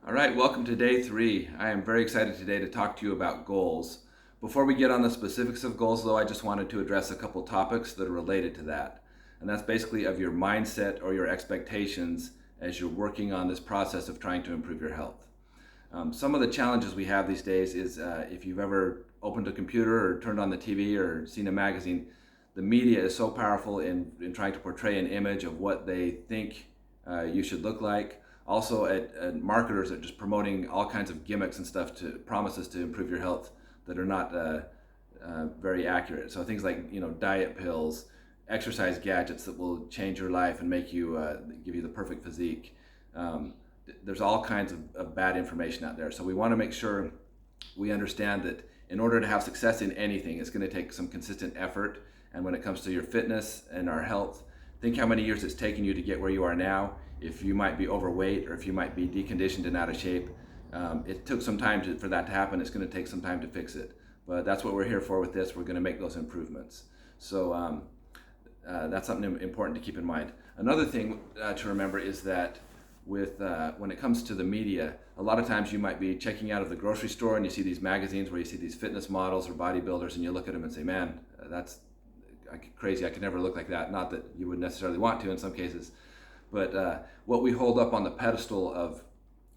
All right, welcome to day 3. I am very excited today to talk to you about goals. Before we get on the specifics of goals, though, I just wanted to address a couple topics that are related to that. And that's basically of your mindset or your expectations as you're working on this process of trying to improve your health. Some of the challenges we have these days is if you've ever opened a computer or turned on the TV or seen a magazine, the media is so powerful in trying to portray an image of what they think you should look like. Also, at marketers are just promoting all kinds of gimmicks and stuff to promises to improve your health that are not very accurate. So things like diet pills, exercise gadgets that will change your life and make you give you the perfect physique. There's all kinds of bad information out there. So we want to make sure we understand that in order to have success in anything, it's going to take some consistent effort. And when it comes to your fitness and our health, think how many years it's taken you to get where you are now. If you might be overweight or if you might be deconditioned and out of shape, it took some time for that to happen. It's going to take some time to fix it. But that's what we're here for with this. We're going to make those improvements. So that's something important to keep in mind. Another thing to remember is that when it comes to the media, a lot of times you might be checking out of the grocery store and you see these magazines where you see these fitness models or bodybuilders and you look at them and say, man, that's crazy. I could never look like that. Not that you would necessarily want to in some cases. But what we hold up on the pedestal of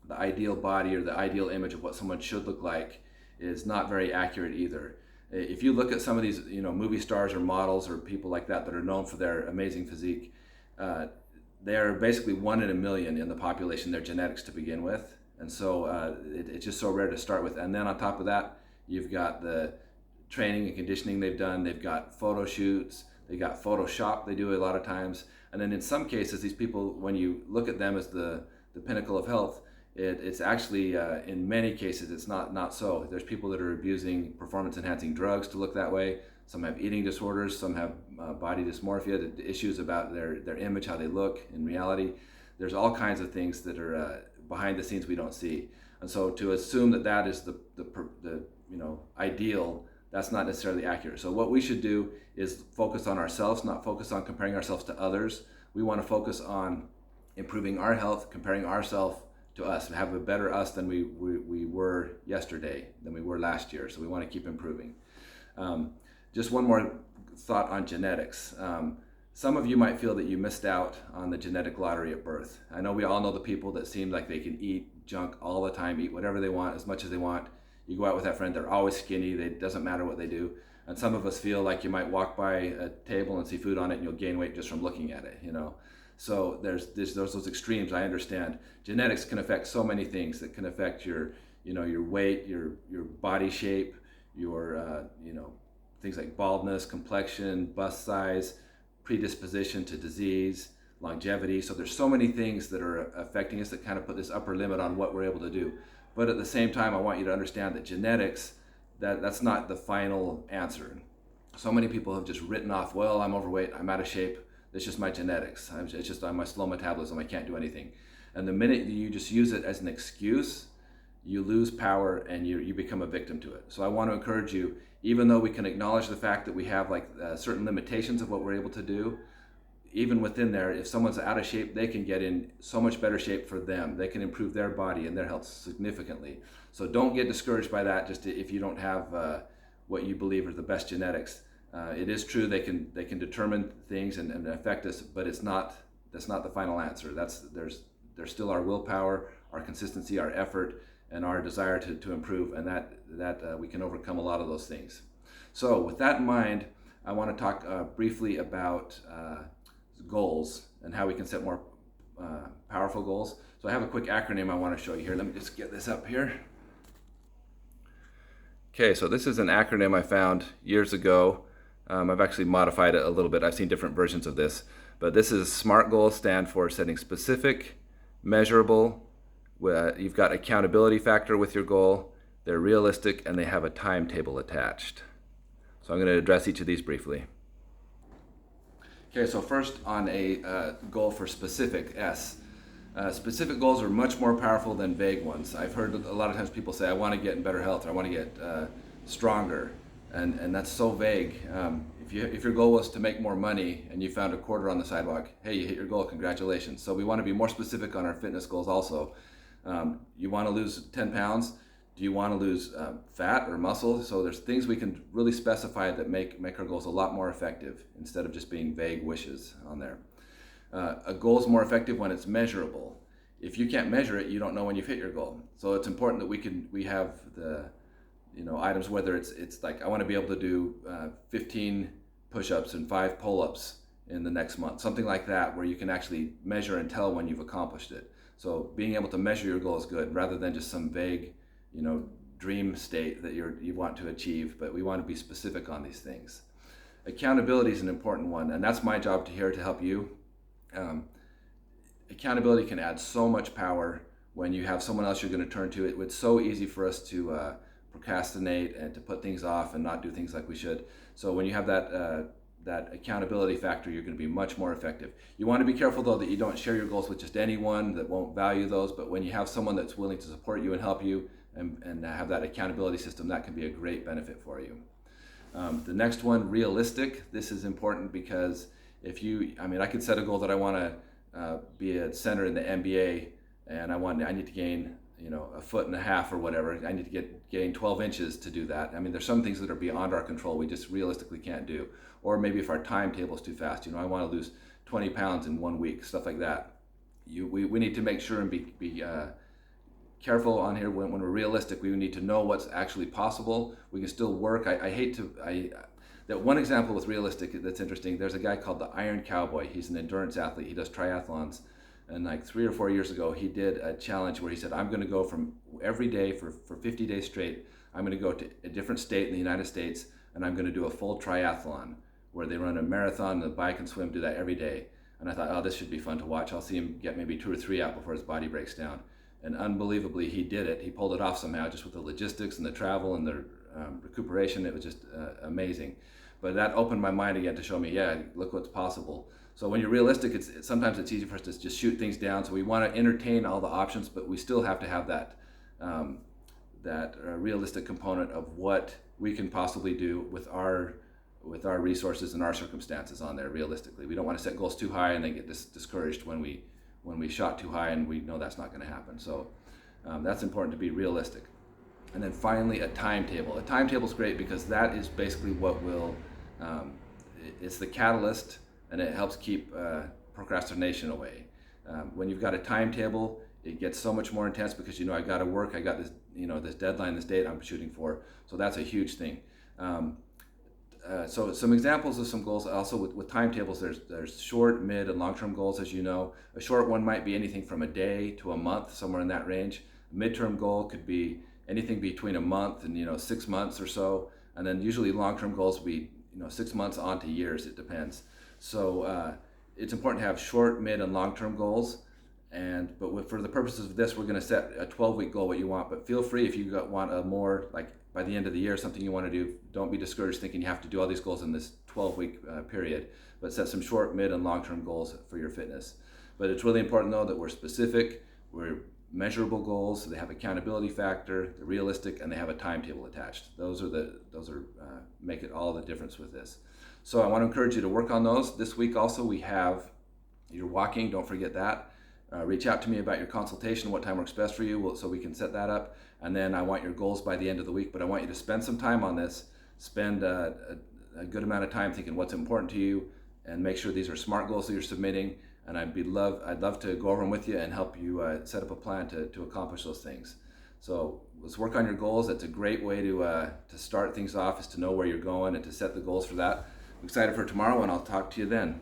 the ideal body or the ideal image of what someone should look like is not very accurate either. If you look at some of these, movie stars or models or people like that are known for their amazing physique, they're basically 1 in a million in the population, their genetics to begin with. And so it's just so rare to start with. And then on top of that, you've got the training and conditioning they've done. They've got photo shoots. They got Photoshop they do a lot of times. And then in some cases, these people, when you look at them as the pinnacle of health, it's actually, in many cases, it's not so. There's people that are abusing performance-enhancing drugs to look that way. Some have eating disorders. Some have body dysmorphia, issues about their image, how they look in reality. There's all kinds of things that are behind the scenes we don't see. And so to assume that is the ideal, that's not necessarily accurate. So what we should do is focus on ourselves, not focus on comparing ourselves to others. We want to focus on improving our health, comparing ourselves to us, and have a better us than we were yesterday, than we were last year. So we want to keep improving. Just one more thought on genetics. Some of you might feel that you missed out on the genetic lottery at birth. I know we all know the people that seem like they can eat junk all the time, eat whatever they want, as much as they want. You go out with that friend, they're always skinny, it doesn't matter what they do. And some of us feel like you might walk by a table and see food on it and you'll gain weight just from looking at it, So there's those extremes, I understand. Genetics can affect so many things that can affect your weight, your body shape, your, things like baldness, complexion, bust size, predisposition to disease, longevity. So there's so many things that are affecting us that kind of put this upper limit on what we're able to do. But at the same time, I want you to understand that genetics, that's not the final answer. So many people have just written off, well, I'm overweight, I'm out of shape, it's just my genetics, it's just my slow metabolism, I can't do anything. And the minute you just use it as an excuse, you lose power and you become a victim to it. So I want to encourage you, even though we can acknowledge the fact that we have certain limitations of what we're able to do, even within there, if someone's out of shape, they can get in so much better shape for them. They can improve their body and their health significantly. So don't get discouraged by that just if you don't have what you believe are the best genetics. It is true they can determine things and affect us, but that's not the final answer. There's still our willpower, our consistency, our effort, and our desire to improve, and that we can overcome a lot of those things. So with that in mind, I want to talk briefly about goals and how we can set more powerful goals. So I have a quick acronym I want to show you here. Let me just get this up here. Okay, so this is an acronym I found years ago. I've actually modified it a little bit. I've seen different versions of this, but this is SMART goals, stand for setting specific, measurable. You've got accountability factor with your goal. They're realistic and they have a timetable attached. So I'm going to address each of these briefly. Okay, so first on a goal for specific, S. Specific goals are much more powerful than vague ones. I've heard a lot of times people say, I want to get in better health, or I want to get stronger, and that's so vague. If your goal was to make more money and you found a quarter on the sidewalk, hey, you hit your goal, congratulations. So we want to be more specific on our fitness goals also. You want to lose 10 pounds. Do you want to lose fat or muscle? So there's things we can really specify that make our goals a lot more effective instead of just being vague wishes on there. A goal is more effective when it's measurable. If you can't measure it, you don't know when you've hit your goal. So it's important that we have the items, whether it's like I want to be able to do 15 push-ups and 5 pull-ups in the next month, something like that, where you can actually measure and tell when you've accomplished it. So being able to measure your goal is good, rather than just some vague, dream state that you want to achieve. But we want to be specific on these things. Accountability is an important one, and that's my job here to help you. Accountability can add so much power when you have someone else you're going to turn to. It's so easy for us to procrastinate and to put things off and not do things like we should. So when you have that accountability factor, you're going to be much more effective. You want to be careful though that you don't share your goals with just anyone that won't value those. But when you have someone that's willing to support you and help you and have that accountability system, that can be a great benefit for you. The next one, realistic. This is important because I could set a goal that I want to be a center in the NBA, and I need to gain a foot and a half or whatever. I need to gain 12 inches to do that. There's some things that are beyond our control we just realistically can't do. Or maybe if our timetable is too fast, I want to lose 20 pounds in 1 week, stuff like that. We need to make sure and be careful on here when we're realistic. We need to know what's actually possible. We can still work. That one example with realistic that's interesting, there's a guy called the Iron Cowboy. He's an endurance athlete. He does triathlons. And like 3 or 4 years ago, he did a challenge where he said, I'm going to go from every day for 50 days straight. I'm going to go to a different state in the United States, and I'm going to do a full triathlon where they run a marathon, and a bike and swim, do that every day. And I thought, oh, this should be fun to watch. I'll see him get maybe 2 or 3 out before his body breaks down. And unbelievably, he did it. He pulled it off somehow, just with the logistics and the travel and the recuperation. It was just amazing. But that opened my mind again to show me, yeah, look what's possible. So when you're realistic, sometimes it's easy for us to just shoot things down. So we want to entertain all the options, but we still have to have that realistic component of what we can possibly do with our resources and our circumstances on there realistically. We don't want to set goals too high and then get discouraged when we shot too high and we know that's not going to happen. So that's important to be realistic. And then finally, a timetable. A timetable is great because that is basically what will, it's the catalyst, and it helps keep procrastination away. When you've got a timetable, it gets so much more intense because I got to work, I got this, this deadline, this date I'm shooting for. So that's a huge thing. So some examples of some goals also with timetables, there's short, mid, and long-term goals, as you know. A short one might be anything from a day to a month, somewhere in that range. A midterm goal could be anything between a month and 6 months or so. And then usually long-term goals will be 6 months on to years, it depends. So it's important to have short, mid, and long-term goals. But for the purposes of this, we're going to set a 12-week goal, what you want. But feel free if you want a more, like by the end of the year, something you want to do, don't be discouraged thinking you have to do all these goals in this 12-week period. But set some short, mid, and long-term goals for your fitness. But it's really important, though, that we're specific, we're measurable goals, so they have accountability factor, they're realistic, and they have a timetable attached. Those make it all the difference with this. So I want to encourage you to work on those. This week also we have your walking, don't forget that. Reach out to me about your consultation, what time works best for you, so we can set that up. And then I want your goals by the end of the week, but I want you to spend some time on this. Spend a good amount of time thinking what's important to you, and make sure these are SMART goals that you're submitting. And I'd love to go over them with you and help you set up a plan to accomplish those things. So let's work on your goals. That's a great way to start things off, is to know where you're going and to set the goals for that. I'm excited for tomorrow, and I'll talk to you then.